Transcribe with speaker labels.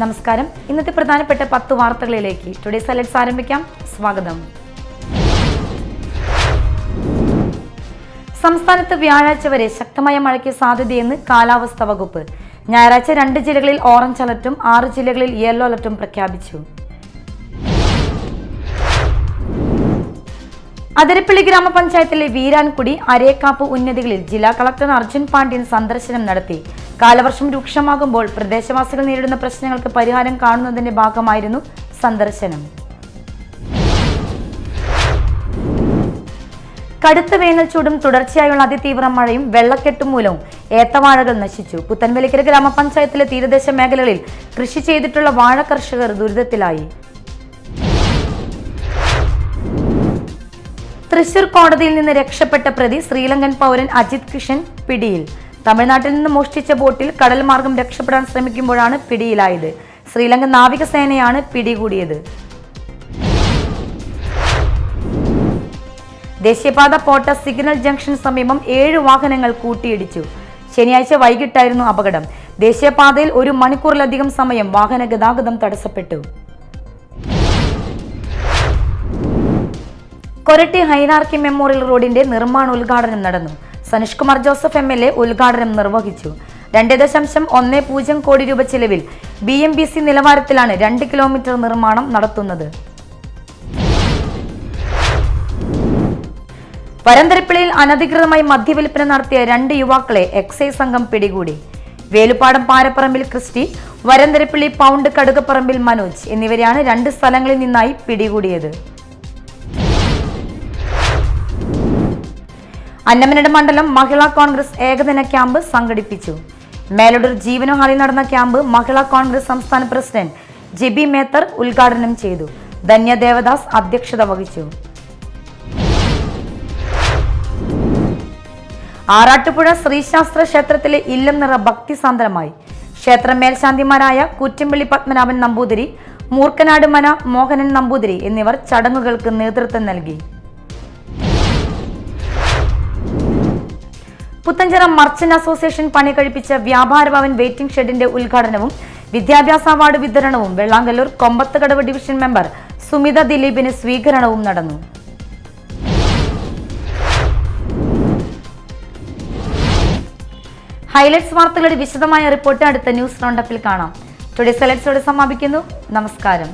Speaker 1: നമസ്കാരം. ഇന്നത്തെ പ്രധാനപ്പെട്ട 10 വാർത്തകളിലേക്ക് ടുഡേ സെലക്ട്സ് ആരംഭിക്കാം. സ്വാഗതം. സംസ്ഥാനത്ത് വ്യാഴാഴ്ച വരെ ശക്തമായ മഴയ്ക്ക് സാധ്യതയെന്ന് കാലാവസ്ഥാ വകുപ്പ്. ഞായറാഴ്ച 2 ജില്ലകളിൽ ഓറഞ്ച് അലർട്ടും 6 ജില്ലകളിൽ യെല്ലോ അലർട്ടും പ്രഖ്യാപിച്ചു. അതിരപ്പള്ളി ഗ്രാമപഞ്ചായത്തിലെ വീരാൻകുടി, അരേക്കാപ്പ് ഉന്നതികളിൽ ജില്ലാ കളക്ടർ അർജുൻ പാണ്ഡ്യൻ സന്ദർശനം നടത്തി. കാലവർഷം രൂക്ഷമാകുമ്പോൾ പ്രദേശവാസികൾ നേരിടുന്ന പ്രശ്നങ്ങൾക്ക് പരിഹാരം കാണുന്നതിന്റെ ഭാഗമായിരുന്നു സന്ദർശനം. കടുത്ത വേനൽ ചൂടും തുടർച്ചയായുള്ള അതിതീവ്ര മഴയും വെള്ളക്കെട്ടും മൂലവും ഏത്തവാഴകൾ നശിച്ചു. പുത്തൻവലിക്കര ഗ്രാമപഞ്ചായത്തിലെ തീരദേശ മേഖലകളിൽ കൃഷി ചെയ്തിട്ടുള്ള വാഴ കർഷകർ ദുരിതത്തിലായി. തൃശൂർ കോടതിയിൽ നിന്ന് രക്ഷപ്പെട്ട പ്രതി ശ്രീലങ്കൻ പൗരൻ അജിത് കിഷൻ പിടിയിൽ. തമിഴ്നാട്ടിൽ നിന്ന് മോഷ്ടിച്ച ബോട്ടിൽ കടൽ മാർഗം രക്ഷപ്പെടാൻ ശ്രമിക്കുമ്പോഴാണ് പിടിയിലായത്. ശ്രീലങ്കൻ നാവികസേനയാണ് പിടികൂടിയത്. ദേശീയപാത പോട്ട സിഗ്നൽ ജംഗ്ഷൻ സമീപം 7 വാഹനങ്ങൾ കൂട്ടിയിടിച്ചു. ശനിയാഴ്ച വൈകിട്ടായിരുന്നു അപകടം. ദേശീയപാതയിൽ 1 മണിക്കൂറിലധികം സമയം വാഹന ഗതാഗതം തടസ്സപ്പെട്ടു. കൊരട്ടി ഹൈനാർക്കി മെമ്മോറിയൽ റോഡിന്റെ നിർമ്മാണ ഉദ്ഘാടനം നടന്നു. സനീഷ് കുമാർ ജോസഫ് MLA ഉദ്ഘാടനം നിർവഹിച്ചു. 2.10 കോടി രൂപ ചെലവിൽ BMBC നിലവാരത്തിലാണ് 2 കിലോമീറ്റർ നിർമ്മാണം നടത്തുന്നത്. വരന്തരപ്പിള്ളിയിൽ അനധികൃതമായി മദ്യവിൽപ്പന നടത്തിയ 2 യുവാക്കളെ എക്സൈസ് സംഘം പിടികൂടി. വേലുപ്പാടം പാരപ്പറമ്പിൽ ക്രിസ്റ്റി, വരന്തരപ്പിള്ളി പൗണ്ട് കടുകപ്പറമ്പിൽ മനോജ് എന്നിവരെയാണ് 2 സ്ഥലങ്ങളിൽ നിന്നായി പിടികൂടിയത്. അന്നമനട മണ്ഡലം മഹിളാ കോൺഗ്രസ് ഏകദിന ക്യാമ്പ് സംഘടിപ്പിച്ചു. മേലടൂർ ജീവന ഹാളിൽ നടന്ന ക്യാമ്പ് മഹിളാ കോൺഗ്രസ് സംസ്ഥാന പ്രസിഡന്റ് ജിബി മേത്തർ ഉദ്ഘാടനം ചെയ്തു. ധന്യ ദേവദാസ് അധ്യക്ഷത വഹിച്ചു. ആറാട്ടുപുഴ ശ്രീശാസ്ത്ര ക്ഷേത്രത്തിലെ ഇല്ലം നിറ ഭക്തിസാന്ദ്രമായി. ക്ഷേത്ര മേൽശാന്തിമാരായ കൂറ്റമ്പള്ളി പത്മനാഭൻ നമ്പൂതിരി, മൂർക്കനാട് മന മോഹനൻ നമ്പൂതിരി എന്നിവർ ചടങ്ങുകൾക്ക് നേതൃത്വം നൽകി. പുത്തഞ്ചിറ മർച്ചന്റ് അസോസിയേഷൻ പണി കഴിപ്പിച്ച വ്യാപാര ഭവൻ വെയിറ്റിംഗ് ഷെഡിന്റെ ഉദ്ഘാടനവും വിദ്യാഭ്യാസ അവാർഡ് വിതരണവും വെള്ളാങ്കല്ലൂർ കൊമ്പത്തുകടവ് ഡിവിഷൻ മെമ്പർ സുമിത ദിലീപിന് സ്വീകരണവും നടന്നു. ഹൈലൈറ്റ്സ് വാർത്തകളുടെ വിശദമായ റിപ്പോർട്ട് അടുത്ത ന്യൂസ് റൗണ്ടപ്പിൽ കാണാം. ടുഡേ സെലക്ട്സോടെ സമാപിക്കുന്നു. നമസ്കാരം.